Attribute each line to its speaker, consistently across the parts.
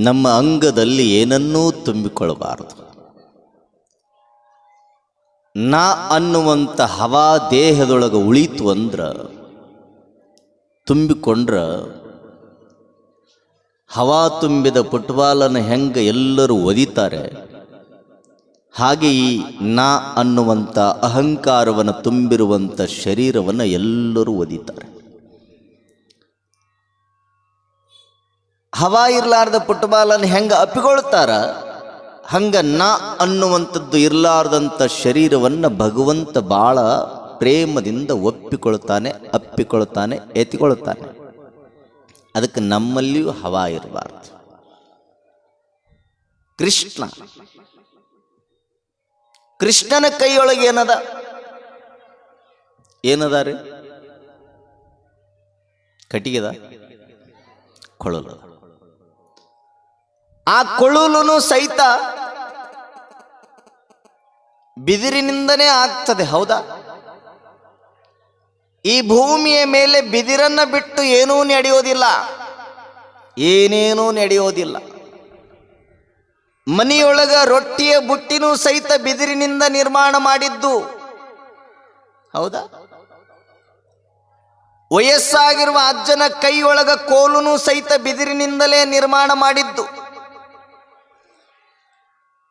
Speaker 1: ನಮ್ಮ ಅಂಗದಲ್ಲಿ ಏನನ್ನೂ ತುಂಬಿಕೊಳ್ಳಬಾರದು. ನಾ ಅನ್ನುವಂಥ ಹವಾ ದೇಹದೊಳಗೆ ಉಳಿತು ಅಂದ್ರೆ, ತುಂಬಿಕೊಂಡ್ರ ಹವಾ ತುಂಬಿದ ಫುಟ್ಬಾಲನ್ನು ಹೆಂಗೆ ಎಲ್ಲರೂ ಒದಿತಾರೆ, ಹಾಗೆ ಈ ನಾ ಅನ್ನುವಂಥ ಅಹಂಕಾರವನ್ನು ತುಂಬಿರುವಂಥ ಶರೀರವನ್ನು ಎಲ್ಲರೂ ಒದಿತಾರೆ. ಹವಾ ಇರಲಾರ್ದ ಫುಟ್ಬಾಲನ್ನು ಹೆಂಗೆ ಅಪ್ಪಿಕೊಳ್ತಾರ, ಹಂಗೆ ನಾ ಅನ್ನುವಂಥದ್ದು ಇರಲಾರ್ದಂಥ ಶರೀರವನ್ನು ಭಗವಂತ ಭಾಳ ಪ್ರೇಮದಿಂದ ಒಪ್ಪಿಕೊಳ್ತಾನೆ, ಅಪ್ಪಿಕೊಳ್ತಾನೆ, ಎತ್ತಿಕೊಳ್ತಾನೆ. ಅದಕ್ಕೆ ನಮ್ಮಲ್ಲಿಯೂ ಹವಾ ಇರಬಾರ್ದು. ಕೃಷ್ಣನ ಕೈಯೊಳಗೆ ಏನದ ರೀ? ಕಟ್ಟಿಗೆದ ಕೊಳಲು. ಆ ಕೊಳಲು ಸಹಿತ ಬಿದಿರಿನಿಂದನೇ ಆಗ್ತದೆ, ಹೌದಾ? ಈ ಭೂಮಿಯ ಮೇಲೆ ಬಿದಿರನ್ನ ಬಿಟ್ಟು ಏನೂ ನಡೆಯೋದಿಲ್ಲ, ಏನೇನೂ ನಡೆಯೋದಿಲ್ಲ. ಮನೆಯೊಳಗ ರೊಟ್ಟಿಯ ಬುಟ್ಟಿನೂ ಸಹಿತ ಬಿದಿರಿನಿಂದ ನಿರ್ಮಾಣ ಮಾಡಿದ್ದು, ಹೌದಾ? ವಯಸ್ಸಾಗಿರುವ ಅಜ್ಜನ ಕೈಯೊಳಗ ಕೋಲುನೂ ಸಹಿತ ಬಿದಿರಿನಿಂದಲೇ ನಿರ್ಮಾಣ ಮಾಡಿದ್ದು.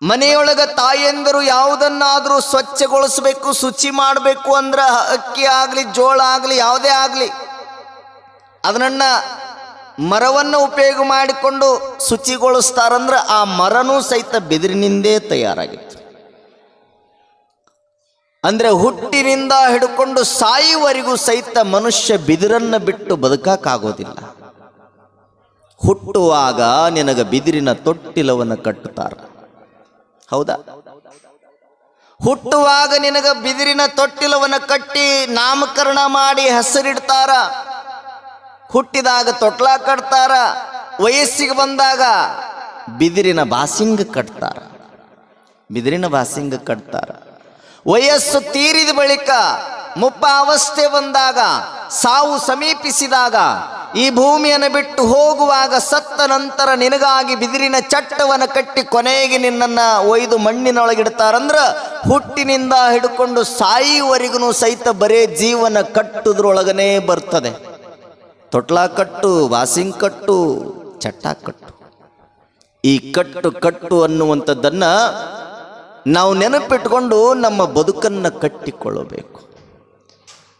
Speaker 1: ಮನೆಯೊಳಗ ತಾಯಂದರು ಯಾವುದನ್ನಾದರೂ ಸ್ವಚ್ಛಗೊಳಿಸಬೇಕು, ಶುಚಿ ಮಾಡಬೇಕು ಅಂದ್ರೆ ಅಕ್ಕಿ ಆಗಲಿ ಜೋಳ ಆಗಲಿ ಯಾವುದೇ ಆಗಲಿ ಅದನ್ನ ಮರವನ್ನು ಉಪಯೋಗ ಮಾಡಿಕೊಂಡು ಶುಚಿಗೊಳಿಸ್ತಾರಂದ್ರೆ ಆ ಮರನೂ ಸಹಿತ ಬಿದಿರಿನಿಂದೇ ತಯಾರಾಗಿತ್ತು. ಅಂದ್ರೆ ಹುಟ್ಟಿನಿಂದ ಹಿಡ್ಕೊಂಡು ಸಾಯುವವರೆಗೂ ಸಹಿತ ಮನುಷ್ಯ ಬಿದಿರನ್ನು ಬಿಟ್ಟು ಬದುಕಕ್ಕಾಗೋದಿಲ್ಲ. ಹುಟ್ಟುವಾಗ ನಿನಗ ಬಿದಿರಿನ ತೊಟ್ಟಿಲವನ್ನು ಕಟ್ಟುತ್ತಾರ, ಹೌದಾ? ಹುಟ್ಟುವಾಗ ನಿನಗ ಬಿದಿರಿನ ತೊಟ್ಟಿಲವನ್ನು ಕಟ್ಟಿ ನಾಮಕರಣ ಮಾಡಿ ಹೆಸರಿಡ್ತಾರ. ಹುಟ್ಟಿದಾಗ ತೊಟ್ಲ ಕಟ್ತಾರ, ವಯಸ್ಸಿಗೆ ಬಂದಾಗ ಬಿದಿರಿನ ಬಾಸಿಂಗ ಕಟ್ತಾರ, ವಯಸ್ಸು ತೀರಿದ ಬಳಿಕ ಮುಪ್ಪ ಅವಸ್ಥೆ ಬಂದಾಗ, ಸಾವು ಸಮೀಪಿಸಿದಾಗ, ಈ ಭೂಮಿಯನ್ನು ಬಿಟ್ಟು ಹೋಗುವಾಗ, ಸತ್ತ ನಂತರ ನಿನಗಾಗಿ ಬಿದಿರಿನ ಚಟ್ಟವನ್ನು ಕಟ್ಟಿ ಕೊನೆಗೆ ನಿನ್ನನ್ನು ಒಯ್ದು ಮಣ್ಣಿನೊಳಗಿಡ್ತಾರಂದ್ರೆ ಹುಟ್ಟಿನಿಂದ ಹಿಡ್ಕೊಂಡು ಸಾಯುವವರೆಗೂ ಸಹಿತ ಬರೇ ಜೀವನ ಕಟ್ಟುದ್ರೊಳಗನೇ ಬರ್ತದೆ. ತೊಟ್ಲ ಕಟ್ಟು, ವಾಸಿಂಗ್ ಕಟ್ಟು, ಚಟ್ಟ ಕಟ್ಟು. ಈ ಕಟ್ಟು ಅನ್ನುವಂಥದ್ದನ್ನು ನಾವು ನೆನಪಿಟ್ಕೊಂಡು ನಮ್ಮ ಬದುಕನ್ನು ಕಟ್ಟಿಕೊಳ್ಳಬೇಕು.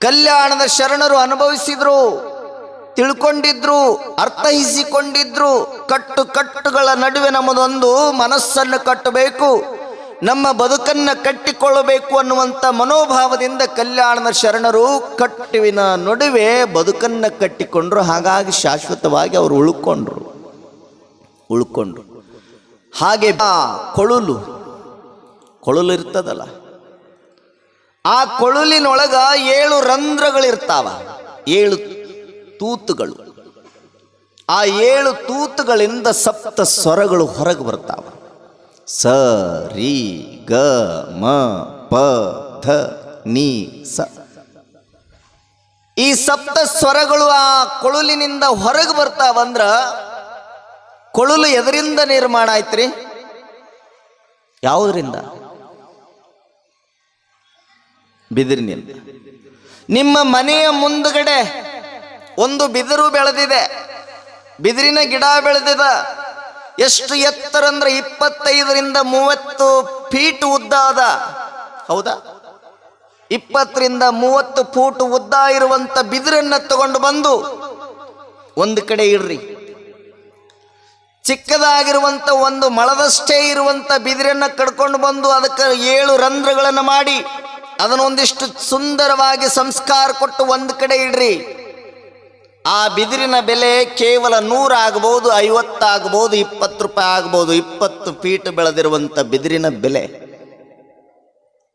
Speaker 1: ಕಲ್ಯಾಣದ ಶರಣರು ಅನುಭವಿಸಿದ್ರು, ತಿಳ್ಕೊಂಡಿದ್ರು, ಅರ್ಥೈಸಿಕೊಂಡಿದ್ರು. ಕಟ್ಟುಗಳ ನಡುವೆ ನಮ್ಮದೊಂದು ಮನಸ್ಸನ್ನು ಕಟ್ಟಬೇಕು, ನಮ್ಮ ಬದುಕನ್ನು ಕಟ್ಟಿಕೊಳ್ಳಬೇಕು ಅನ್ನುವಂಥ ಮನೋಭಾವದಿಂದ ಕಲ್ಯಾಣದ ಶರಣರು ಕಟ್ಟುವಿನ ನಡುವೆ ಬದುಕನ್ನು ಕಟ್ಟಿಕೊಂಡ್ರು. ಹಾಗಾಗಿ ಶಾಶ್ವತವಾಗಿ ಅವರು ಉಳ್ಕೊಂಡ್ರು. ಹಾಗೆ ಆ ಕೊಳಲು ಇರ್ತದಲ್ಲ, ಆ ಕೊಳಲಿನೊಳಗ 7 ರಂಧ್ರಗಳಿರ್ತಾವ, 7 ತೂತುಗಳು. ಆ 7 ತೂತುಗಳಿಂದ ಸಪ್ತ ಸ್ವರಗಳು ಹೊರಗೆ ಬರ್ತಾವ. ಸ ರಿ ಗ ಮ ಪ ಧ ನಿ ಸ. ಈ ಸಪ್ತ ಸ್ವರಗಳು ಆ ಕೊಳಲಿನಿಂದ ಹೊರಗೆ ಬರ್ತಾವಂದ್ರ ಕೊಳಲು ಎದರಿಂದ ನಿರ್ಮಾಣ ಆಯ್ತ್ರಿ? ಯಾವುದರಿಂದ? ಬಿದಿರಿನಿಂದ. ನಿಮ್ಮ ಮನೆಯ ಮುಂದುಗಡೆ ಒಂದು ಬಿದಿರು ಬೆಳೆದಿದೆ, ಬಿದಿರಿನ ಗಿಡ ಬೆಳೆದಿದೆ. ಎಷ್ಟು ಎತ್ತರ ಅಂದ್ರೆ 25ರಿಂದ 30 ಫೀಟ್ ಉದ್ದ ಅದ, ಹೌದಾ? 20ರಿಂದ 30 ಫೂಟ್ ಉದ್ದ ಇರುವಂತ ಬಿದಿರನ್ನ ತಗೊಂಡು ಬಂದು ಒಂದು ಕಡೆ ಇಡ್ರಿ. ಚಿಕ್ಕದಾಗಿರುವಂತ ಒಂದು ಮಳದಷ್ಟೇ ಇರುವಂತ ಬಿದಿರನ್ನ ಕಡ್ಕೊಂಡು ಬಂದು ಅದಕ್ಕೆ 7 ರಂಧ್ರಗಳನ್ನು ಮಾಡಿ ಅದನ್ನೊಂದಿಷ್ಟು ಸುಂದರವಾಗಿ ಸಂಸ್ಕಾರ ಕೊಟ್ಟು ಒಂದು ಕಡೆ ಇಡ್ರಿ. ಆ ಬಿದಿರಿನ ಬೆಲೆ ಕೇವಲ 100 ಆಗಬಹುದು, 50 ಆಗಬಹುದು, 20 ರೂಪಾಯಿ ಆಗಬಹುದು. 20 ಫೀಟ್ ಬೆಳೆದಿರುವಂತ ಬಿದಿರಿನ ಬೆಲೆ.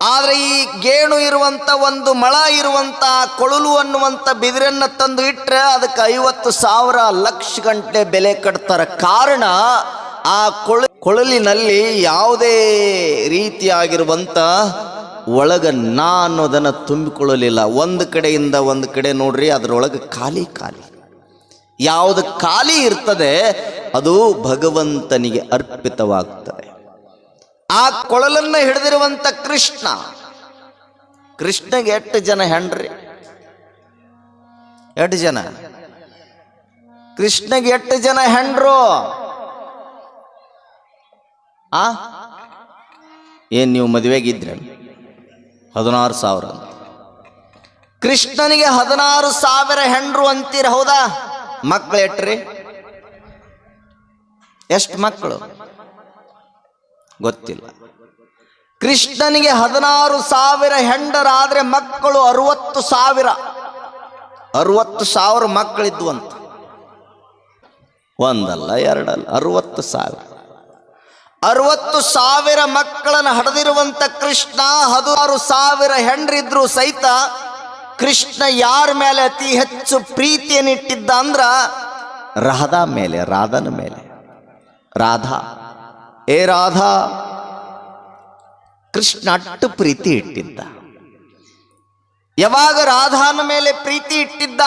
Speaker 1: ಆದ್ರೆ ಈ ಗೇಣು ಇರುವಂತ ಒಂದು ಮಳ ಇರುವಂತ ಕೊಳಲು ಅನ್ನುವಂತ ಬಿದಿರನ್ನ ತಂದು ಇಟ್ರೆ ಅದಕ್ಕೆ 50,000 ಲಕ್ಷ ಗಂಟೆ ಬೆಲೆ ಕಟ್ತಾರ. ಕಾರಣ ಆ ಕೊಳಲಿನಲ್ಲಿ ಯಾವುದೇ ರೀತಿಯಾಗಿರುವಂತ ಒಳಗ ನಾ ಅನ್ನೋದನ್ನು ತುಂಬಿಕೊಳ್ಳಲಿಲ್ಲ. ಒಂದು ಕಡೆಯಿಂದ ಒಂದು ಕಡೆ ನೋಡ್ರಿ, ಅದರೊಳಗೆ ಖಾಲಿ. ಯಾವುದು ಖಾಲಿ ಇರ್ತದೆ ಅದು ಭಗವಂತನಿಗೆ ಅರ್ಪಿತವಾಗ್ತದೆ. ಆ ಕೊಳಲನ್ನು ಹಿಡಿದಿರುವಂತ ಕೃಷ್ಣಗೆ 8 ಜನ ಹೆಂಡ್ರಿ, 8 ಜನ ಕೃಷ್ಣಗೆ 8 ಜನ ಹೆಂಡ್ರು. ಏನ್ ನೀವು ಮದುವೆಗಿದ್ರೆ 16,000 ಅಂತ. ಕೃಷ್ಣನಿಗೆ 16,000 ಹೆಂಡ್ರು ಅಂತೀರ, ಹೌದಾ? ಮಕ್ಕಳು ಎಟ್ರಿ? ಎಷ್ಟು ಮಕ್ಕಳು ಗೊತ್ತಿಲ್ಲ. ಕೃಷ್ಣನಿಗೆ 16,000 ಹೆಂಡರಾದ್ರೆ ಮಕ್ಕಳು 60,000 ಮಕ್ಕಳಿದ್ವು ಅಂತ. ಒಂದಲ್ಲ ಎರಡಲ್ಲ, 60,000 ಮಕ್ಕಳನ್ನು ಹಡೆದಿರುವಂತ ಕೃಷ್ಣ 16,000 ಹೆಂಡ್ರಿದ್ರು ಸಹಿತ ಕೃಷ್ಣ ಯಾರ ಮೇಲೆ ಅತಿ ಹೆಚ್ಚು ಪ್ರೀತಿಯನ್ನಿಟ್ಟಿದ್ದ ಅಂದ್ರ ರಾಧನ ಮೇಲೆ. ರಾಧಾ, ಏ ರಾಧಾ, ಕೃಷ್ಣ ಅಟ್ಟು ಪ್ರೀತಿ ಇಟ್ಟಿದ್ದ. ಯಾವಾಗ ರಾಧಾನ ಮೇಲೆ ಪ್ರೀತಿ ಇಟ್ಟಿದ್ದ,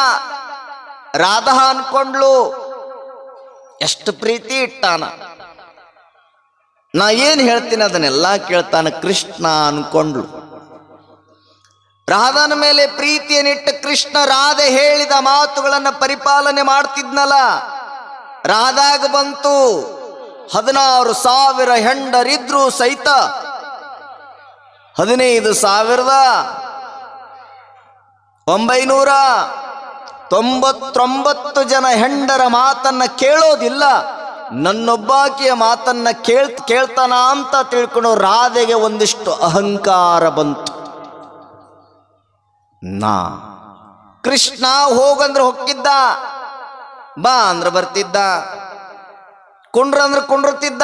Speaker 1: ರಾಧಾ ಅನ್ಕೊಂಡ್ಲು ಎಷ್ಟು ಪ್ರೀತಿ ಇಟ್ಟಾನ. ನಾ ಏನ್ ಹೇಳ್ತೀನಿ ಅದನ್ನೆಲ್ಲ ಕೇಳ್ತಾನ ಕೃಷ್ಣ ಅನ್ಕೊಂಡ್ಲು. ರಾಧನ ಮೇಲೆ ಪ್ರೀತಿಯನ್ನಿಟ್ಟ ಕೃಷ್ಣ ರಾಧೆ ಹೇಳಿದ ಮಾತುಗಳನ್ನು ಪರಿಪಾಲನೆ ಮಾಡ್ತಿದ್ನಲ್ಲ. ರಾಧಾಗ ಬಂತು 16,000 ಹೆಂಡರಿದ್ರು ಸಹಿತ 15,999 ಜನ ಹೆಂಡರ ಮಾತನ್ನ ಕೇಳೋದಿಲ್ಲ, ನನ್ನೊಬ್ಬಾಕಿಯ ಮಾತನ್ನ ಕೇಳ್ತಾನ ಅಂತ ತಿಳ್ಕೊಂಡು ರಾಧೆಗೆ ಒಂದಿಷ್ಟು ಅಹಂಕಾರ ಬಂತು. ಕೃಷ್ಣ ಹೋಗಂದ್ರೆ ಹೊಕ್ಕಿದ್ದ, ಬಾ ಅಂದ್ರೆ ಬರ್ತಿದ್ದ, ಕುಂಡ್ರಂದ್ರೆ ಕುಂಡ್ರುತ್ತಿದ್ದ,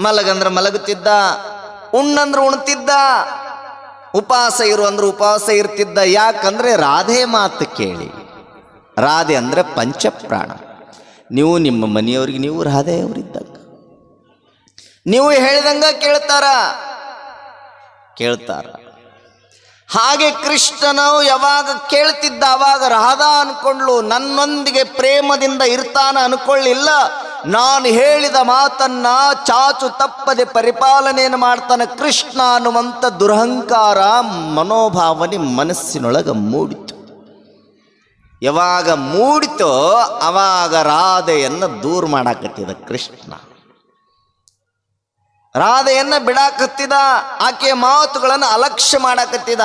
Speaker 1: ಮಲಗಂದ್ರೆ ಮಲಗುತ್ತಿದ್ದ, ಉಣ್ಣಂದ್ರೆ ಉಣ್ತಿದ್ದ, ಉಪವಾಸ ಇರು ಅಂದ್ರೆ ಉಪವಾಸ ಇರ್ತಿದ್ದ. ಯಾಕಂದ್ರೆ ರಾಧೆ ಮಾತು ಕೇಳಿ. ರಾಧೆ ಅಂದ್ರೆ ಪಂಚಪ್ರಾಣ. ನೀವು ನಿಮ್ಮ ಮನೆಯವ್ರಿಗೆ ನೀವು ರಾಧೆಯವರಿದ್ದಾಗ ನೀವು ಹೇಳಿದಂಗ ಕೇಳ್ತಾರ. ಹಾಗೆ ಕೃಷ್ಣನು ಯಾವಾಗ ಕೇಳ್ತಿದ್ದ ಅವಾಗ ರಾಧಾ ಅನ್ಕೊಂಡ್ಲು ನನ್ನೊಂದಿಗೆ ಪ್ರೇಮದಿಂದ ಇರ್ತಾನ ಅನ್ಕೊಳ್ಳಿಲ್ಲ. ನಾನು ಹೇಳಿದ ಮಾತನ್ನ ಚಾಚು ತಪ್ಪದೆ ಪರಿಪಾಲನೆಯನ್ನು ಮಾಡ್ತಾನೆ ಕೃಷ್ಣ ಅನ್ನುವಂಥ ದುರಹಂಕಾರ ಮನೋಭಾವನೆ ಮನಸ್ಸಿನೊಳಗ ಮೂಡಿತು. ಯಾವಾಗ ಮೂಡಿತೋ ಅವಾಗ ರಾಧೆಯನ್ನು ದೂರ ಮಾಡಾಕತ್ತಿದ ಕೃಷ್ಣ. ರಾಧೆಯನ್ನ ಬಿಡಾಕತ್ತಿದ, ಆಕೆಯ ಮಾತುಗಳನ್ನು ಅಲಕ್ಷ್ಯ ಮಾಡಾಕತ್ತಿದ.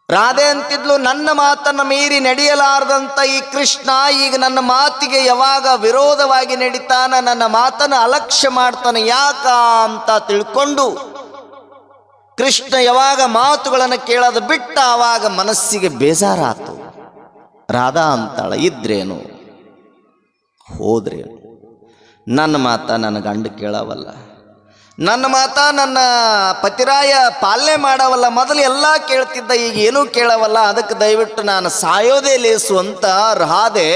Speaker 1: ರಾಧೆ ಅಂತಿದ್ಲು, ನನ್ನ ಮಾತನ್ನು ಮೀರಿ ನಡೆಯಲಾರದಂತ ಈ ಕೃಷ್ಣ ಈಗ ನನ್ನ ಮಾತಿಗೆ ಯಾವಾಗ ವಿರೋಧವಾಗಿ ನಡೀತಾನ, ನನ್ನ ಮಾತನ್ನು ಅಲಕ್ಷ್ಯ ಮಾಡ್ತಾನೆ ಯಾಕ ಅಂತ ತಿಳ್ಕೊಂಡು ಕೃಷ್ಣ ಯಾವಾಗ ಮಾತುಗಳನ್ನು ಕೇಳೋದು ಬಿಟ್ಟ ಆವಾಗ ಮನಸ್ಸಿಗೆ ಬೇಜಾರಾತು. ರಾಧಾ ಅಂತಾಳ, ಇದ್ರೇನು ಹೋದ್ರೇನು, ನನ್ನ ಮಾತ ನನ್ನ ಗಂಡ ಕೇಳವಲ್ಲ, ನನ್ನ ಮಾತ ನನ್ನ ಪತಿರಾಯ ಪಾಲನೆ ಮಾಡವಲ್ಲ. ಮೊದಲು ಎಲ್ಲ ಕೇಳ್ತಿದ್ದ, ಈಗ ಏನೂ ಕೇಳವಲ್ಲ, ಅದಕ್ಕೆ ದಯವಿಟ್ಟು ನಾನು ಸಾಯೋದೇ ಲೇಸು ಅಂತ ರಾಧೆ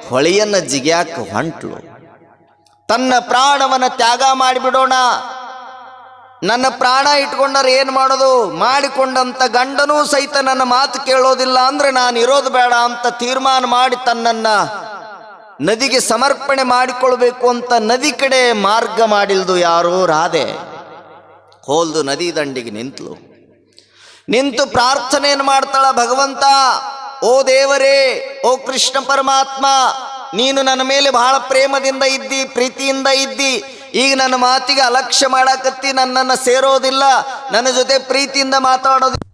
Speaker 1: ಹೊಳೆಯನ್ನು ಜಿಗ್ಯಾಕ ಹೊಂಟ್ಲು. ತನ್ನ ಪ್ರಾಣವನ್ನು ತ್ಯಾಗ ಮಾಡಿಬಿಡೋಣ, ನನ್ನ ಪ್ರಾಣ ಇಟ್ಕೊಂಡರೆ ಏನು ಮಾಡೋದು, ಮಾಡಿಕೊಂಡಂತ ಗಂಡನೂ ಸಹಿತ ನನ್ನ ಮಾತು ಕೇಳೋದಿಲ್ಲ ಅಂದ್ರೆ ನಾನು ಇರೋದು ಬೇಡ ಅಂತ ತೀರ್ಮಾನ ಮಾಡಿ ತನ್ನನ್ನು ನದಿಗೆ ಸಮರ್ಪಣೆ ಮಾಡಿಕೊಳ್ಬೇಕು ಅಂತ ನದಿ ಕಡೆ ಮಾರ್ಗ ಮಾಡಿಲ್ದು ಯಾರು, ರಾಧೆ. ಹೋಲ್ದು ನದಿ ದಂಡಿಗೆ ನಿಂತು ಪ್ರಾರ್ಥನೆಯನ್ನು ಮಾಡ್ತಾಳ, ಭಗವಂತ, ಓ ದೇವರೇ, ಓ ಕೃಷ್ಣ ಪರಮಾತ್ಮ, ನೀನು ನನ್ನ ಮೇಲೆ ಬಹಳ ಪ್ರೇಮದಿಂದ ಇದ್ದಿ, ಪ್ರೀತಿಯಿಂದ ಇದ್ದಿ, ಈಗ ನನ್ನ ಮಾತಿಗೆ ಅಲಕ್ಷ್ಯ ಮಾಡಾಕತ್ತಿ, ನನ್ನನ್ನು ಸೇರೋದಿಲ್ಲ, ನನ್ನ ಜೊತೆ ಪ್ರೀತಿಯಿಂದ ಮಾತಾಡೋದಿಲ್ಲ.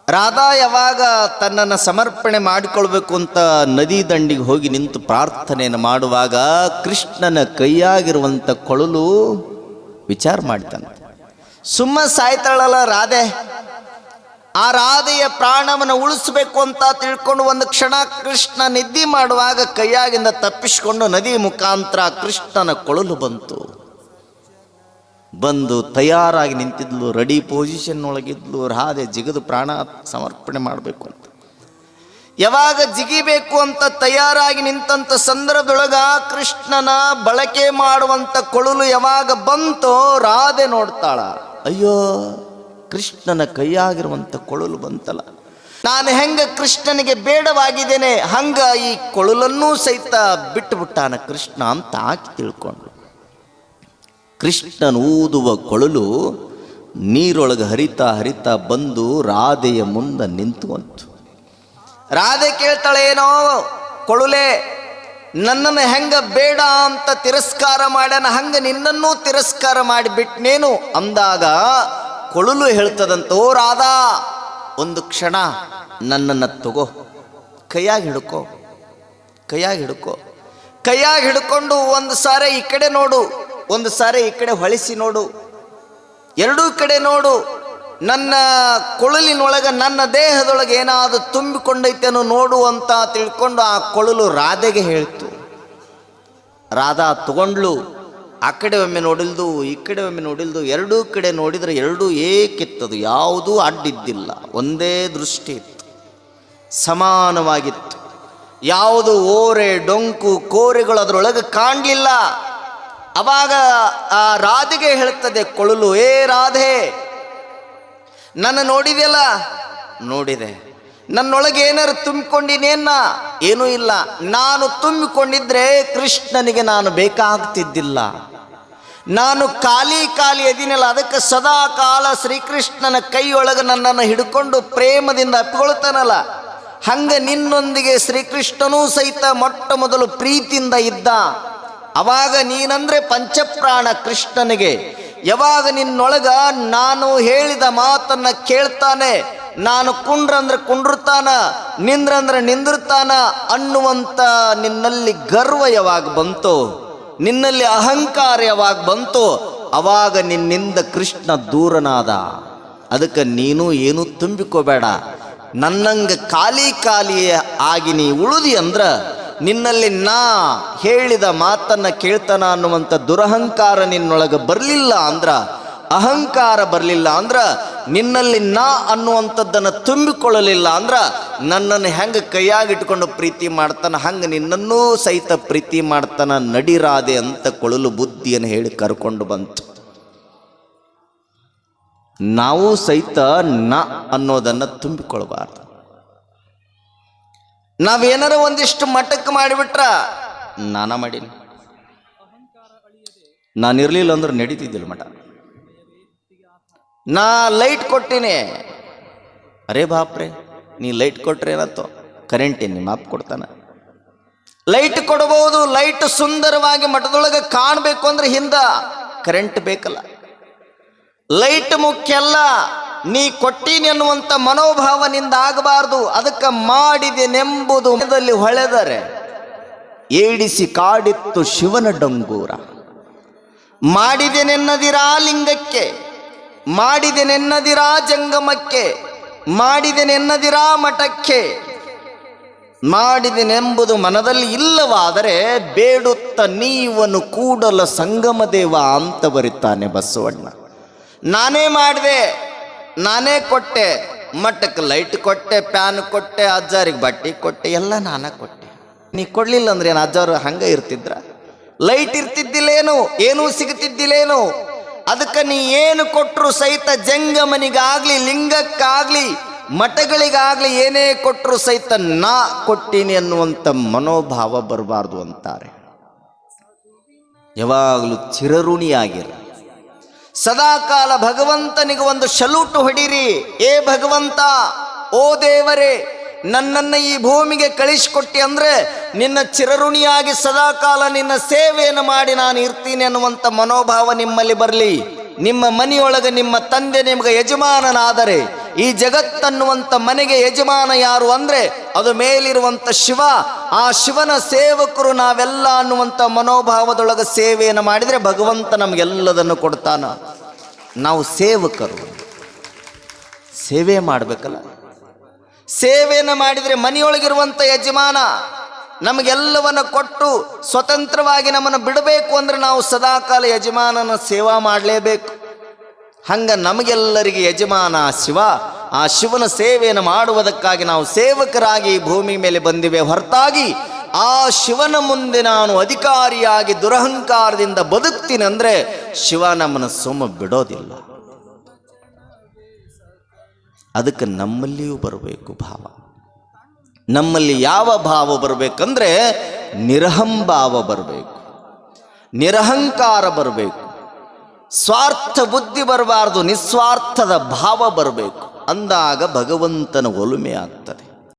Speaker 1: ರಾಧಾ ಯಾವಾಗ ತನ್ನನ್ನು ಸಮರ್ಪಣೆ ಮಾಡಿಕೊಳ್ಬೇಕು ಅಂತ ನದಿ ದಂಡಿಗೆ ಹೋಗಿ ನಿಂತು ಪ್ರಾರ್ಥನೆಯನ್ನು ಮಾಡುವಾಗ ಕೃಷ್ಣನ ಕೈಯಾಗಿರುವಂಥ ಕೊಳಲು ವಿಚಾರ ಮಾಡ್ತಾನೆ. ಸುಮ್ಮ ಸಾಯ್ತಾಳಲ್ಲ ರಾಧೆ, ಆ ರಾಧೆಯ ಪ್ರಾಣವನ್ನು ಉಳಿಸ್ಬೇಕು ಅಂತ ತಿಳ್ಕೊಂಡು ಒಂದು ಕ್ಷಣ ಕೃಷ್ಣ ನಿದ್ದೆ ಮಾಡುವಾಗ ಕೈಯಾಗಿಂದ ತಪ್ಪಿಸಿಕೊಂಡು ನದಿ ಮುಖಾಂತರ ಕೃಷ್ಣನ ಕೊಳಲು ಬಂದು ತಯಾರಾಗಿ ನಿಂತಿದ್ಲು. ರೆಡಿ ಪೊಸಿಷನ್ ಒಳಗಿದ್ಲು ರಾಧೆ, ಜಿಗಿದು ಪ್ರಾಣ ಸಮರ್ಪಣೆ ಮಾಡಬೇಕು ಅಂತ. ಯಾವಾಗ ಜಿಗಿಬೇಕು ಅಂತ ತಯಾರಾಗಿ ನಿಂತಂಥ ಸಂದರ್ಭದೊಳಗ ಕೃಷ್ಣನ ಬಳಕೆ ಮಾಡುವಂಥ ಕೊಳಲು ಯಾವಾಗ ಬಂತೋ ರಾಧೆ ನೋಡ್ತಾಳ, ಅಯ್ಯೋ ಕೃಷ್ಣನ ಕೈಯಾಗಿರುವಂಥ ಕೊಳಲು ಬಂತಲ್ಲ. ನಾನು ಹೆಂಗ ಕೃಷ್ಣನಿಗೆ ಬೇಡವಾಗಿದ್ದೇನೆ ಹಂಗ ಈ ಕೊಳಲನ್ನೂ ಸಹಿತ ಬಿಟ್ಟು ಬಿಟ್ಟಾನ ಕೃಷ್ಣ ಅಂತ ಆಕಿ ತಿಳ್ಕೊಂಡು. ಕೃಷ್ಣನ್ ಊದುವ ಕೊಳಲು ನೀರೊಳಗೆ ಹರಿತಾ ಹರಿತಾ ಬಂದು ರಾಧೆಯ ಮುಂದೆ ನಿಂತುವಂತು. ರಾಧೆ ಕೇಳ್ತಾಳೇನೋ, ಕೊಳುಲೆ ನನ್ನನ್ನು ಹೆಂಗ ಬೇಡ ಅಂತ ತಿರಸ್ಕಾರ ಮಾಡ್ಯಾನ ಹಂಗ ನಿನ್ನನ್ನೂ ತಿರಸ್ಕಾರ ಮಾಡಿಬಿಟ್ನೇನು ಅಂದಾಗ ಕೊಳಲು ಹೇಳ್ತದಂತೋ, ರಾಧಾ ಒಂದು ಕ್ಷಣ ನನ್ನನ್ನು ತಗೋ, ಕೈಯಾಗಿ ಹಿಡ್ಕೋ, ಕೈಯಾಗಿ ಹಿಡ್ಕೋ. ಕೈಯಾಗಿ ಹಿಡ್ಕೊಂಡು ಒಂದು ಸಾರಿ ಈ ಕಡೆ ನೋಡು, ಒಂದು ಸಾರಿ ಈ ಕಡೆ ಹೊಳಿಸಿ ನೋಡು, ಎರಡೂ ಕಡೆ ನೋಡು. ನನ್ನ ಕೊಳಲಿನೊಳಗೆ ನನ್ನ ದೇಹದೊಳಗೆ ಏನಾದರೂ ತುಂಬಿಕೊಂಡೈತೇನೋ ನೋಡು ಅಂತ ತಿಳ್ಕೊಂಡು ಆ ಕೊಳಲು ರಾಧೆಗೆ ಹೇಳ್ತು. ರಾಧಾ ತಗೊಂಡ್ಲು. ಆ ಕಡೆ ಒಮ್ಮೆ ನೋಡಿಲ್ದು, ಈ ಕಡೆ ಒಮ್ಮೆ ನೋಡಿಲ್ದು, ಎರಡೂ ಕಡೆ ನೋಡಿದರೆ ಎರಡೂ ಏಕಿತ್ತದು, ಯಾವುದೂ ಅಡ್ಡಿದ್ದಿಲ್ಲ, ಒಂದೇ ದೃಷ್ಟಿ ಇತ್ತು, ಸಮಾನವಾಗಿತ್ತು. ಯಾವುದು ಓರೆ ಡೊಂಕು ಕೋರೆಗಳು ಅದರೊಳಗೆ ಕಾಣಲಿಲ್ಲ. ಅವಾಗ ಆ ರಾಧೆಗೆ ಹೇಳ್ತದೆ ಕೊಳಲು, ಏ ರಾಧೆ ನನ್ನ ನೋಡಿದೆಯಲ್ಲ? ನೋಡಿದೆ. ನನ್ನೊಳಗೆ ಏನಾರು ತುಂಬಿಕೊಂಡಿನೇನ? ಏನೂ ಇಲ್ಲ. ನಾನು ತುಂಬಿಕೊಂಡಿದ್ರೆ ಕೃಷ್ಣನಿಗೆ ನಾನು ಬೇಕಾಗ್ತಿದ್ದಿಲ್ಲ. ನಾನು ಖಾಲಿ ಅದೀನಲ್ಲ, ಅದಕ್ಕೆ ಸದಾ ಕಾಲ ಶ್ರೀಕೃಷ್ಣನ ಕೈಯೊಳಗೆ ನನ್ನನ್ನು ಹಿಡ್ಕೊಂಡು ಪ್ರೇಮದಿಂದ ಅಪ್ಪಿಕೊಳ್ತಾನಲ್ಲ, ಹಂಗೆ ನಿನ್ನೊಂದಿಗೆ ಶ್ರೀಕೃಷ್ಣನೂ ಸಹಿತ ಮೊಟ್ಟ ಮೊದಲು ಪ್ರೀತಿಯಿಂದ ಇದ್ದ. ಅವಾಗ ನೀನಂದ್ರೆ ಪಂಚಪ್ರಾಣ ಕೃಷ್ಣನಿಗೆ. ಯಾವಾಗ ನಿನ್ನೊಳಗ ನಾನು ಹೇಳಿದ ಮಾತನ್ನ ಕೇಳ್ತಾನೆ, ನಾನು ಕುಂಡ್ರಂದ್ರೆ ಕುಂಡ್ರತಾನ, ನಿಂದ್ರಂದ್ರೆ ನಿಂದಿರ್ತಾನ ಅನ್ನುವಂಥ ನಿನ್ನಲ್ಲಿ ಗರ್ವ ಯಾವಾಗ ಬಂತು, ನಿನ್ನಲ್ಲಿ ಅಹಂಕಾರ ಯಾವಾಗ ಬಂತು, ಅವಾಗ ನಿನ್ನಿಂದ ಕೃಷ್ಣ ದೂರನಾದ. ಅದಕ್ಕೆ ನೀನು ಏನೂ ತುಂಬಿಕೋಬೇಡ, ನನ್ನಂಗೆ ಖಾಲಿ ಆಗಿ ನೀ ಉಳಿದಿ ಅಂದ್ರ ನಿನ್ನಲ್ಲಿ ನಾ ಹೇಳಿದ ಮಾತನ್ನ ಕೇಳ್ತಾನ ಅನ್ನುವಂಥ ದುರಹಂಕಾರ ನಿನ್ನೊಳಗೆ ಬರಲಿಲ್ಲ ಅಂದ್ರ, ಅಹಂಕಾರ ಬರಲಿಲ್ಲ ಅಂದ್ರ, ನಿನ್ನಲ್ಲಿ ನಾ ಅನ್ನುವಂಥದ್ದನ್ನು ತುಂಬಿಕೊಳ್ಳಲಿಲ್ಲ ಅಂದ್ರ ನನ್ನನ್ನು ಹೆಂಗೆ ಕೈಯಾಗಿಟ್ಕೊಂಡು ಪ್ರೀತಿ ಮಾಡ್ತಾನ ಹಂಗೆ ನಿನ್ನನ್ನೂ ಸಹಿತ ಪ್ರೀತಿ ಮಾಡ್ತಾನ, ನಡಿರಾದೆ ಅಂತ ಕೊಳಲು ಬುದ್ಧಿಯನ್ನು ಹೇಳಿ ಕರ್ಕೊಂಡು ಬಂತು. ನಾವು ಸಹಿತ ನ ಅನ್ನೋದನ್ನು ತುಂಬಿಕೊಳ್ಬಾರ್ದು. ನಾವೇನಾರ ಒಂದಿಷ್ಟು ಮಟ್ಟಕ್ಕೆ ಮಾಡಿಬಿಟ್ರ, ನಾನ ಮಾಡೀನಿ, ನಾನಿರ್ಲಿಲ್ಲ ಅಂದ್ರೆ ನಡೀತಿದ್ದಿಲ್ಲ ಮಠ. ನಾ ಲೈಟ್ ಕೊಟ್ಟಿನಿ, ಅರೇ ಬಾಪ್ರೆ ನೀ ಲೈಟ್ ಕೊಟ್ರೆ ಏನತ್ತೋ, ಕರೆಂಟ್ ನಿಮ್ಮ ಮಾಪ್ ಕೊಡ್ತಾನ. ಲೈಟ್ ಕೊಡಬಹುದು, ಲೈಟ್ ಸುಂದರವಾಗಿ ಮಠದೊಳಗೆ ಕಾಣಬೇಕು ಅಂದ್ರೆ ಹಿಂದ ಕರೆಂಟ್ ಬೇಕಲ್ಲ. ಲೈಟ್ ಮುಖ್ಯ ಅಲ್ಲ, ನೀ ಕೊಟ್ಟೀನಿ ಅನ್ನುವಂಥ ಮನೋಭಾವನಿಂದ ಆಗಬಾರ್ದು. ಅದಕ್ಕೆ ಮಾಡಿದೆನೆಂಬುದು ಮನದಲ್ಲಿ ಹೊಳೆದರೆ ಏಡಿಸಿ ಕಾಡಿತ್ತು ಶಿವನ ಡಂಗೂರ. ಮಾಡಿದೆನೆನ್ನದಿರಾ ಲಿಂಗಕ್ಕೆ, ಮಾಡಿದೆನೆನ್ನದಿರಾ ಜಂಗಮಕ್ಕೆ, ಮಾಡಿದೆನೆನ್ನದಿರಾ ಮಠಕ್ಕೆ. ಮಾಡಿದೆನೆಂಬುದು ಮನದಲ್ಲಿ ಇಲ್ಲವಾದರೆ ಬೇಡುತ್ತ ನೀವನು ಕೂಡಲ ಸಂಗಮ ದೇವ ಅಂತ ಬರುತ್ತಾನೆ ಬಸವಣ್ಣ. ನಾನೇ ಮಾಡಿದೆ, ನಾನೇ ಕೊಟ್ಟೆ, ಮಠಕ್ಕೆ ಲೈಟ್ ಕೊಟ್ಟೆ, ಪ್ಯಾನ್ ಕೊಟ್ಟೆ, ಅಜ್ಜಾರಿಗೆ ಬಟ್ಟೆ ಕೊಟ್ಟೆ, ಎಲ್ಲ ನಾನೇ ಕೊಟ್ಟೆ. ನೀ ಕೊಡ್ಲಿಲ್ಲ ಅಂದ್ರೆ ಏನು ಅಜ್ಜಾರು ಹಂಗೆ ಇರ್ತಿದ್ರ? ಲೈಟ್ ಇರ್ತಿದ್ದಿಲ್ಲೇನು, ಏನೂ ಸಿಗ್ತಿದ್ದಿಲ್ಲೇನು? ಅದಕ್ಕೆ ನೀ ಏನು ಕೊಟ್ಟರು ಸಹಿತ ಜಂಗಮನಿಗಾಗ್ಲಿ, ಲಿಂಗಕ್ಕಾಗ್ಲಿ, ಮಠಗಳಿಗಾಗ್ಲಿ ಏನೇ ಕೊಟ್ಟರು ಸಹಿತ ನಾ ಕೊಟ್ಟೀನಿ ಅನ್ನುವಂಥ ಮನೋಭಾವ ಬರಬಾರ್ದು ಅಂತಾರೆ. ಯಾವಾಗಲೂ ಚಿರಋಣಿಯಾಗಿರ. ಸದಾಕಾಲ ಭಗವಂತನಿಗೆ ಒಂದು ಶಲೂಟು ಹೊಡಿರಿ. ಏ ಭಗವಂತ, ಓ ದೇವರೇ, ನನ್ನನ್ನು ಈ ಭೂಮಿಗೆ ಕಳಿಸಿಕೊಟ್ಟಿ ಅಂದ್ರೆ ನಿನ್ನ ಚಿರಋಣಿಯಾಗಿ ಸದಾಕಾಲ ನಿನ್ನ ಸೇವೆಯನ್ನು ಮಾಡಿ ನಾನು ಇರ್ತೀನಿ ಅನ್ನುವಂಥ ಮನೋಭಾವ ನಿಮ್ಮಲ್ಲಿ ಬರಲಿ. ನಿಮ್ಮ ಮನೆಯೊಳಗೆ ನಿಮ್ಮ ತಂದೆ ನಿಮಗೆ ಯಜಮಾನನಾದರೆ ಈ ಜಗತ್ತನ್ನುವಂಥ ಮನೆಗೆ ಯಜಮಾನ ಯಾರು ಅಂದ್ರೆ ಅದು ಮೇಲಿರುವಂಥ ಶಿವ. ಆ ಶಿವನ ಸೇವಕರು ನಾವೆಲ್ಲ ಅನ್ನುವಂಥ ಮನೋಭಾವದೊಳಗೆ ಸೇವೆಯನ್ನು ಮಾಡಿದರೆ ಭಗವಂತ ನಮಗೆಲ್ಲದನ್ನು ಕೊಡ್ತಾನ. ನಾವು ಸೇವಕರು, ಸೇವೆ ಮಾಡಬೇಕಲ್ಲ. ಸೇವೆಯನ್ನು ಮಾಡಿದರೆ ಮನೆಯೊಳಗಿರುವಂಥ ಯಜಮಾನ ನಮಗೆಲ್ಲವನ್ನು ಕೊಟ್ಟು ಸ್ವತಂತ್ರವಾಗಿ ನಮ್ಮನ್ನು ಬಿಡಬೇಕು ಅಂದ್ರೆ ನಾವು ಸದಾಕಾಲ ಯಜಮಾನನ ಸೇವಾ ಮಾಡಲೇಬೇಕು. ಹಂಗ ನಮಗೆಲ್ಲರಿಗೆ ಯಜಮಾನ ಶಿವ. ಆ ಶಿವನ ಸೇವೆಯನ್ನು ಮಾಡುವುದಕ್ಕಾಗಿ ನಾವು ಸೇವಕರಾಗಿ ಭೂಮಿ ಮೇಲೆ ಬಂದಿವೆ ಹೊರತಾಗಿ ಆ ಶಿವನ ಮುಂದೆ ನಾನು ಅಧಿಕಾರಿಯಾಗಿ ದುರಹಂಕಾರದಿಂದ ಬದುಕ್ತೀನಂದ್ರೆ ಶಿವ ನಮ್ಮನ್ನು ಸುಮ್ಮ ಬಿಡೋದಿಲ್ಲ. ಅದಕ್ಕೆ ನಮ್ಮಲ್ಲಿಯೂ ಬರಬೇಕು ಭಾವ. ನಮ್ಮಲ್ಲಿ ಯಾವ ಭಾವ ಬರಬೇಕಂದ್ರೆ ನಿರಹಂಭಾವ ಬರಬೇಕು, ನಿರಹಂಕಾರ ಬರಬೇಕು, ಸ್ವಾರ್ಥ ಬುದ್ಧಿ ಬರಬಾರ್ದು, ನಿಸ್ವಾರ್ಥದ ಭಾವ ಬರಬೇಕು. ಅಂದಾಗ ಭಗವಂತನ ಒಲುಮೆ ಆಗ್ತದೆ.